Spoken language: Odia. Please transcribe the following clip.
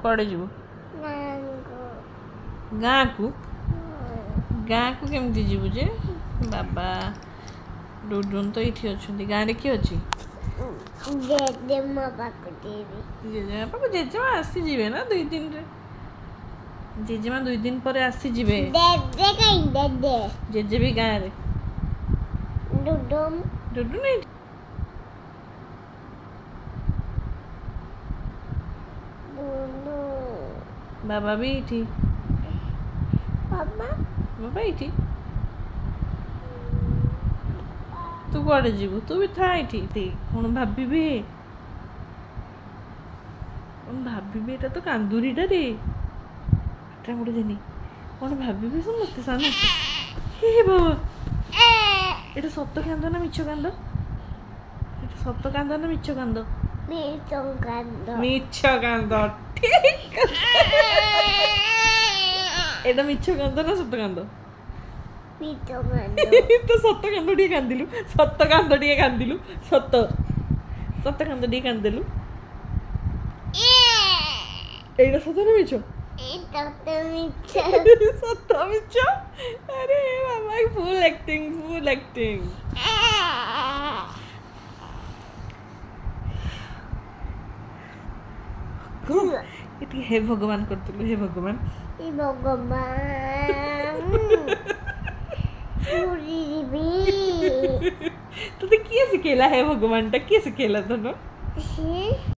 କୁଆଡ଼େ ଯିବୁ? ଗାଁକୁ ଗାଁକୁ କେମିତି ଯିବୁ ଯେ? ବାବା ଡୁଡୁନ ତ ଏଇଠି ଅଛନ୍ତି। ଗାଁରେ କିଏ ଅଛି? ଜେଜେମା ପାଖକୁ ଯିବି। ଜେଜେମା ପାଖକୁ ଜେଜେମା ଆସିଯିବେ ନା 2 ଦିନରେ। ଜେଜେମା 2 ଦିନ ପରେ ଆସିଯିବେ। ଜେଜେ ବି ଗାଁରେ। ଡୁଡୁନ ଏଇଠି। ବାବା ବି ଏଇଠି। ବାବା ଏଇଠି। ତୁ କୁଆଡ଼େ ଯିବୁ? ତୁ ବି ଥା ଏଇଠି। କ'ଣ ଭାବିବେ? କ'ଣ ଭାବିବେ? ଏଇଟା ତ କାନ୍ଦୁରିଟା ରେ। ଏଟା ଗୋଟେ ଦେନି। କ'ଣ ଭାବିବେ ସମସ୍ତେ ସାନ? ହେ ବାବା, ଏଇଟା ସତ କାନ୍ଦ ନା ମିଛ କାନ୍ଦ? ଏଇଟା ସତ କାନ୍ଦ ନା ମିଛ କାନ୍ଦ? ମିଛ କାନ୍ଦ। ଠିକ୍। ଏଇଟା ମିଛ କାନ୍ଦ ନା ସତ କାନ୍ଦ? ତ ସତ କାନ୍ଦ ଟିକେ କାନ୍ଦିଲୁ। ସତ କାନ୍ଦ ଟିକେ କାନ୍ଦିଲୁ। ସତ କାନ୍ଦ ଟିକେ କାନ୍ଦିଲୁ। ଏଇଟା ସତ ନା ମିଛ? ସତ ମିଛ? ଆରେ ବାବା, ଫୁଲ୍ ଆକ୍ଟିଂ। ଏଠି ହେ ଭଗବାନ କରୁଥିଲୁ। ହେ ଭଗବାନ ତତେ କିଏ ଶିଖେଇଲା? ହେ ଭଗବାନ ଟା କିଏ ଶିଖେଇଲା ତନ?